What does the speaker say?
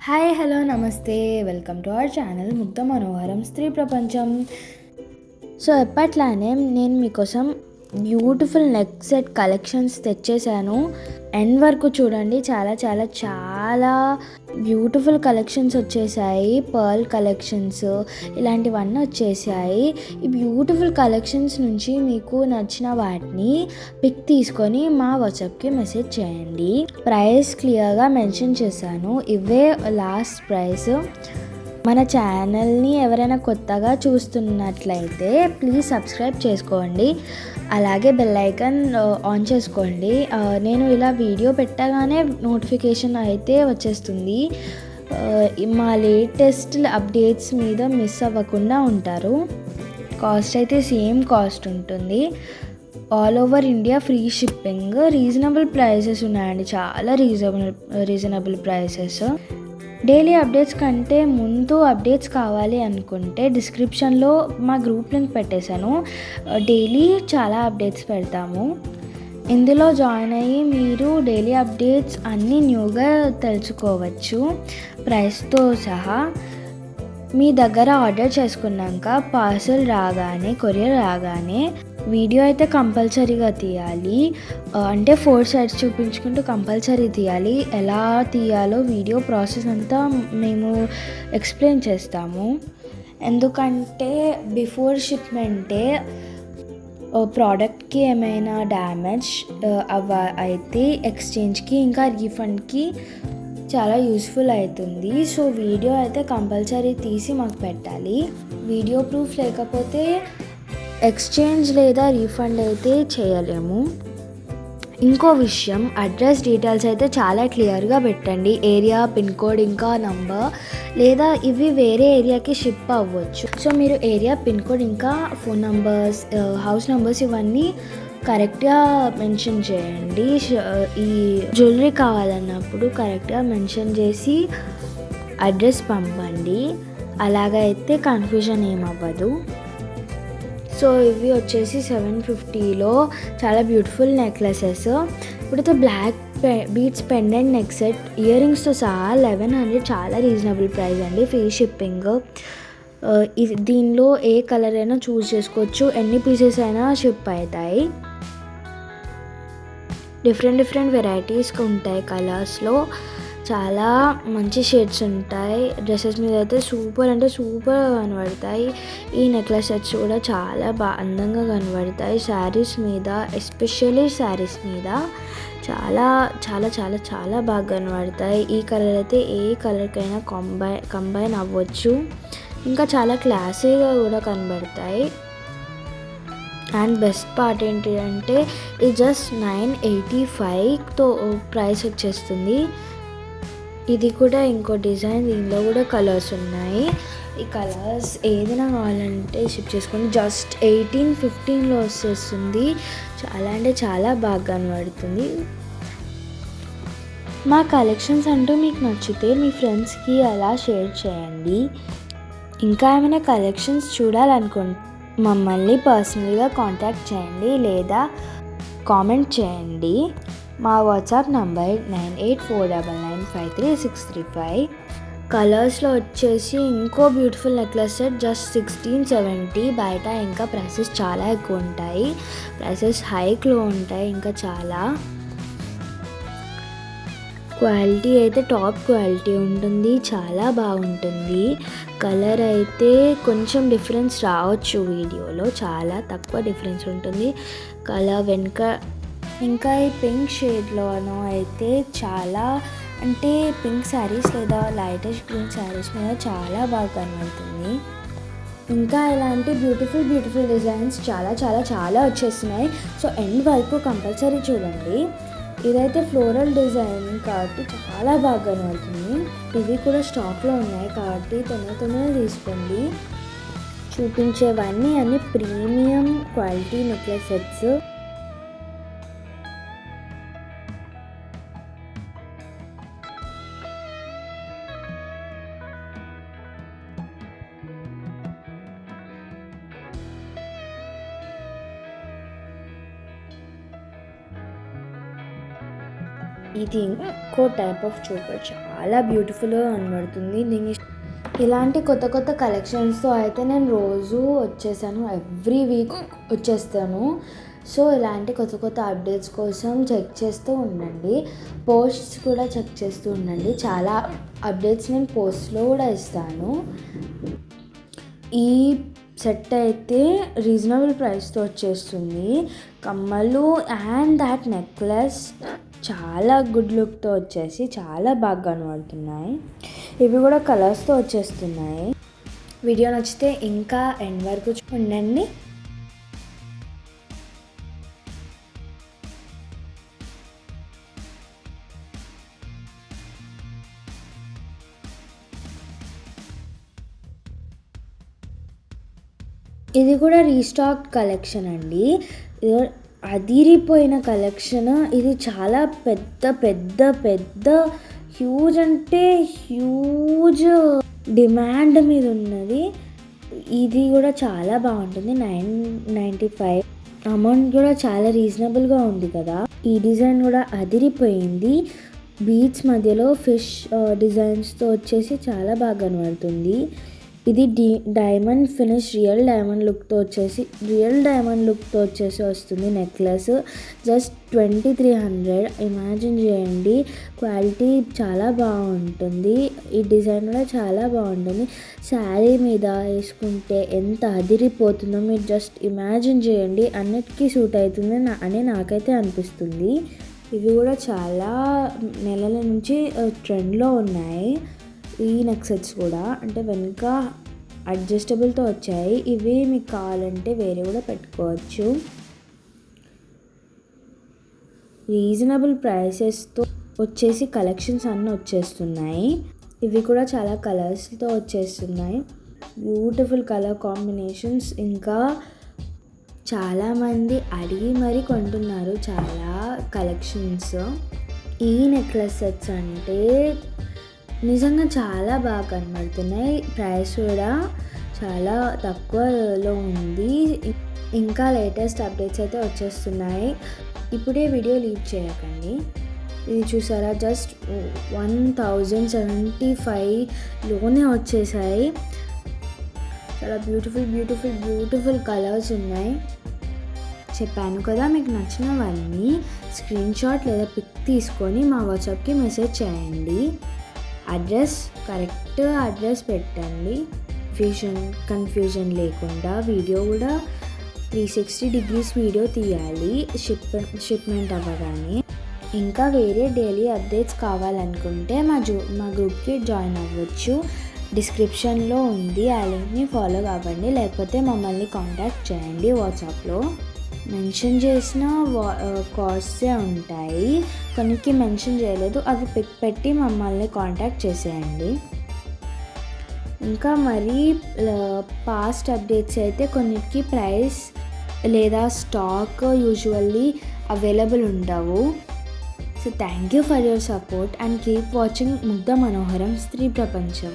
Hi hello నమస్తే welcome to our channel Mugdha Manoharam Stree Prapancham. So ఎప్పట్లానే నేను మీకోసం బ్యూటిఫుల్ నెక్ సెట్ కలెక్షన్స్ తెచ్చేసాను. ఎండ్ వరకు చూడండి, చాలా చాలా చాలా బ్యూటిఫుల్ కలెక్షన్స్ వచ్చేసాయి. పర్ల్ కలెక్షన్స్ ఇలాంటివన్నీ వచ్చేసాయి. ఈ బ్యూటిఫుల్ కలెక్షన్స్ నుంచి మీకు నచ్చిన వాటిని పిక్ తీసుకొని మా వాట్సాప్కి మెసేజ్ చేయండి. ప్రైస్ క్లియర్గా మెన్షన్ చేశాను. ఇవే లాస్ట్ ప్రైస్. మన ఛానల్ని ఎవరైనా కొత్తగా చూస్తున్నట్లయితే ప్లీజ్ సబ్స్క్రైబ్ చేసుకోండి, అలాగే బెల్ ఐకాన్ ఆన్ చేసుకోండి. నేను ఇలా వీడియో పెట్టగానే నోటిఫికేషన్ అయితే వచ్చేస్తుంది. మా లేటెస్ట్ అప్డేట్స్ మీద మిస్ అవ్వకుండా ఉంటారు. కాస్ట్ అయితే సేమ్ కాస్ట్ ఉంటుంది. All over India free shipping. Reasonable prices ఉన్నాయండి, చాలా రీజనబుల్ ప్రైసెస్. డైలీ అప్డేట్స్ కంటే ముందు అప్డేట్స్ కావాలి అనుకుంటే డిస్క్రిప్షన్లో మా గ్రూప్ లింక్ పెట్టేశాను. డైలీ చాలా అప్డేట్స్ పెడతాము. ఇందులో జాయిన్ అయ్యి మీరు డైలీ అప్డేట్స్ అన్నీ న్యూగా తెలుసుకోవచ్చు, ప్రైస్తో సహా. మీ దగ్గర ఆర్డర్ చేసుకున్నాక పార్సల్ రాగానే, కొరియర్ రాగానే వీడియో అయితే కంపల్సరీగా తీయాలి. అంటే 4 sides చూపించుకుంటూ కంపల్సరీ తీయాలి. ఎలా తీయాలో వీడియో ప్రాసెస్ అంతా మేము ఎక్స్ప్లెయిన్ చేస్తాము. ఎందుకంటే బిఫోర్ షిప్మెంటే ప్రోడక్ట్కి ఏమైనా డ్యామేజ్ అయితే ఎక్స్చేంజ్కి ఇంకా రీఫండ్కి చాలా యూస్ఫుల్ అవుతుంది. సో వీడియో అయితే కంపల్సరీ తీసి మాకు పెట్టాలి. వీడియో ప్రూఫ్ లేకపోతే ఎక్స్చేంజ్ లేదా రీఫండ్ అయితే చేయలేము. ఇంకో విషయం, అడ్రస్ డీటెయిల్స్ అయితే చాలా క్లియర్గా పెట్టండి. ఏరియా, పిన్ కోడ్, ఇంకా నంబర్, లేదా ఇవి వేరే ఏరియాకి షిప్ అవ్వచ్చు. సో మీరు ఏరియా, పిన్ కోడ్, ఇంకా ఫోన్ నంబర్స్, హౌస్ నంబర్స్ ఇవన్నీ కరెక్ట్గా మెన్షన్ చేయండి. ఈ జ్యువెలరీ కావాలన్నప్పుడు కరెక్ట్గా మెన్షన్ చేసి అడ్రస్ పంపండి. అలాగైతే కన్ఫ్యూజన్ ఏమవ్వదు. సో ఇవి వచ్చేసి 750లో చాలా బ్యూటిఫుల్ నెక్లెసెస్. ఇప్పుడైతే black beads pendant neck set ear రింగ్స్తో సహా 1100, చాలా రీజనబుల్ ప్రైస్ అండి. Free shipping. దీనిలో ఏ కలర్ అయినా చూస్ చేసుకోవచ్చు, ఎన్ని పీసెస్ అయినా షిప్ అవుతాయి. డిఫరెంట్ వెరైటీస్ ఉంటాయి కలర్స్లో. చాలా మంచి షేడ్స్ ఉంటాయి. డ్రెస్సెస్ మీద అయితే సూపర్ అంటే సూపర్గా కనబడతాయి. ఈ నెక్లెస్ సెట్స్ కూడా చాలా అందంగా కనబడతాయి శారీస్ మీద, ఎస్పెషల్లీ శారీస్ మీద చాలా చాలా చాలా చాలా బాగా కనబడతాయి. ఈ కలర్ అయితే ఏ కలర్కైనా కంబైన్ అవ్వచ్చు. ఇంకా చాలా క్లాసీగా కూడా కనబడతాయి. అండ్ బెస్ట్ పార్ట్ ఏంటి అంటే ఇది జస్ట్ 985తో ప్రైస్ వచ్చేస్తుంది. ఇది కూడా ఇంకో డిజైన్, దీనిలో కూడా కలర్స్ ఉన్నాయి. ఈ కలర్స్ ఏదైనా కావాలంటే షిప్ చేసుకోండి. జస్ట్ 1815లో వచ్చేస్తుంది. చాలా అంటే చాలా బాగా కనబడుతుంది. మా కలెక్షన్స్ అంటూ మీకు నచ్చితే మీ ఫ్రెండ్స్కి అలా షేర్ చేయండి. ఇంకా ఏమైనా కలెక్షన్స్ చూడాలనుకుంటే మమ్మల్ని పర్సనల్గా కాంటాక్ట్ చేయండి లేదా కామెంట్ చేయండి. మా వాట్సాప్ నంబర్ 9849953635. కలర్స్లో వచ్చేసి ఇంకో బ్యూటిఫుల్ నెక్లెస్ సెట్ జస్ట్ 1670. బయట ఇంకా ప్రైసెస్ చాలా ఎక్కువ ఉంటాయి, ప్రైసెస్ హైక్లో ఉంటాయి. ఇంకా చాలా క్వాలిటీ అయితే టాప్ క్వాలిటీ ఉంటుంది, చాలా బాగుంటుంది. కలర్ అయితే కొంచెం డిఫరెన్స్ రావచ్చు వీడియోలో, చాలా తక్కువ డిఫరెన్స్ ఉంటుంది కలర్ వెనుక. ఇంకా ఈ పింక్ షేడ్లోనూ అయితే చాలా అంటే పింక్ శారీస్ లేదా లైటిష్ గ్రీన్ శారీస్ మీద చాలా బాగా కనబడుతుంది. ఇంకా ఇలాంటి బ్యూటిఫుల్ డిజైన్స్ చాలా చాలా చాలా వచ్చేస్తున్నాయి. సో ఎండ్ వరకు కంపల్సరీ చూడండి. ఇదైతే ఫ్లోరల్ డిజైన్ కాబట్టి చాలా బాగా కనబడుతుంది. ఇవి కూడా స్టాక్లో ఉన్నాయి కాబట్టి తొందరగా తీసుకోండి. చూపించేవన్నీ అన్ని ప్రీమియం క్వాలిటీ నెక్లెస్ సెట్స్. ఇది ఇంకో టైప్ ఆఫ్ చోకర్, చాలా బ్యూటిఫుల్గా కనబడుతుంది. దీన్ని ఇలాంటి కొత్త కొత్త కలెక్షన్స్తో అయితే నేను రోజు వచ్చేసాను, ఎవ్రీ వీక్ వచ్చేస్తాను. సో ఇలాంటి కొత్త కొత్త అప్డేట్స్ కోసం చెక్ చేస్తూ ఉండండి, పోస్ట్స్ కూడా చెక్ చేస్తూ ఉండండి. చాలా అప్డేట్స్ నేను పోస్ట్లో కూడా ఇస్తాను. ఈ సెట్ అయితే రీజనబుల్ ప్రైస్తో వచ్చేస్తుంది. కమ్మలు అండ్ దాట్ నెక్లెస్ చాలా గుడ్ లుక్తో వచ్చేసి చాలా బాగా కనబడుతున్నాయి. ఇవి కూడా కలర్స్తో వచ్చేస్తున్నాయి. వీడియో నచ్చితే ఇంకా ఎండ్ వరకు ఉండండి. ఇది కూడా రీస్టాక్ కలెక్షన్ అండి. అదిరిపోయిన కలెక్షన్. ఇది చాలా పెద్ద పెద్ద పెద్ద హ్యూజ్ అంటే హ్యూజ్ డిమాండ్ మీద ఉన్నది. ఇది కూడా చాలా బాగుంటుంది. 995 అమౌంట్ కూడా చాలా రీజనబుల్గా ఉంది కదా. ఈ డిజైన్ కూడా అదిరిపోయింది. బీడ్స్ మధ్యలో ఫిష్ డిజైన్స్తో వచ్చేసి చాలా బాగా కనబడుతుంది. ఇది డైమండ్ ఫినిష్ రియల్ డైమండ్ లుక్తో వచ్చేసి వస్తుంది. Necklace just 2300. ఇమాజిన్ చేయండి, క్వాలిటీ చాలా బాగుంటుంది. ఈ డిజైన్ కూడా చాలా బాగుంటుంది. శారీ మీద వేసుకుంటే ఎంత అదిరిపోతుందో మీరు జస్ట్ ఇమాజిన్ చేయండి. అన్నిటికీ సూట్ అవుతుంది అని నాకైతే అనిపిస్తుంది. ఇవి కూడా చాలా నెలల నుంచి ట్రెండ్లో ఉన్నాయి. ఈ నెక్ సెట్స్ కూడా అంటే వెనుక అడ్జస్టబుల్తో వచ్చాయి. ఇవి మీకు కావాలంటే వేరే కూడా పెట్టుకోవచ్చు. రీజనబుల్ ప్రైసెస్తో వచ్చేసి కలెక్షన్స్ అన్నీ వచ్చేస్తున్నాయి. ఇవి కూడా చాలా కలర్స్తో వచ్చేస్తున్నాయి. Beautiful colour combinations. ఇంకా చాలామంది అడిగి మరీ కొంటున్నారు చాలా కలెక్షన్స్. ఈ నెక్లెస్ సెట్స్ అంటే నిజంగా చాలా బాగా కనబడుతున్నాయి. ప్రైస్ కూడా చాలా తక్కువలో ఉంది. ఇంకా లేటెస్ట్ అప్డేట్స్ అయితే వచ్చేస్తున్నాయి. ఇప్పుడే వీడియో లీవ్ చేయకండి. ఇది చూసారా, జస్ట్ 1075లోనే వచ్చేసాయి. చాలా బ్యూటిఫుల్ బ్యూటిఫుల్ బ్యూటిఫుల్ కలర్స్ ఉన్నాయి. చెప్పాను కదా, మీకు నచ్చినవన్నీ స్క్రీన్ షాట్ లేదా పిక్ తీసుకొని మా వాట్సాప్కి మెసేజ్ చేయండి. కరెక్ట్ అడ్రస్ పెట్టండి. కన్ఫ్యూజన్ లేకుండా. వీడియో కూడా 360 degrees వీడియో తీయాలి షిప్మెంట్ అవ్వగానే. ఇంకా వేరే డైలీ అప్డేట్స్ కావాలనుకుంటే మా గ్రూప్కి జాయిన్ అవ్వచ్చు. డిస్క్రిప్షన్లో ఉంది, ఆ లింక్ని ఫాలో అవ్వండి. లేకపోతే మమ్మల్ని కాంటాక్ట్ చేయండి వాట్సాప్లో. మెన్షన్ చేసిన కాస్ట్సే ఉంటాయి, కొన్నికి మెన్షన్ చేయలేదు. అవి పిక్ పెట్టి మమ్మల్ని కాంటాక్ట్ చేసేయండి. ఇంకా మరి పాస్ట్ అప్డేట్స్ అయితే కొన్నిటికి ప్రైస్ లేదా స్టాక్ యూజువల్లీ అవైలబుల్ ఉండవు. So thank you for your support and keep watching Mugdha Manoharam Stree ప్రపంచం.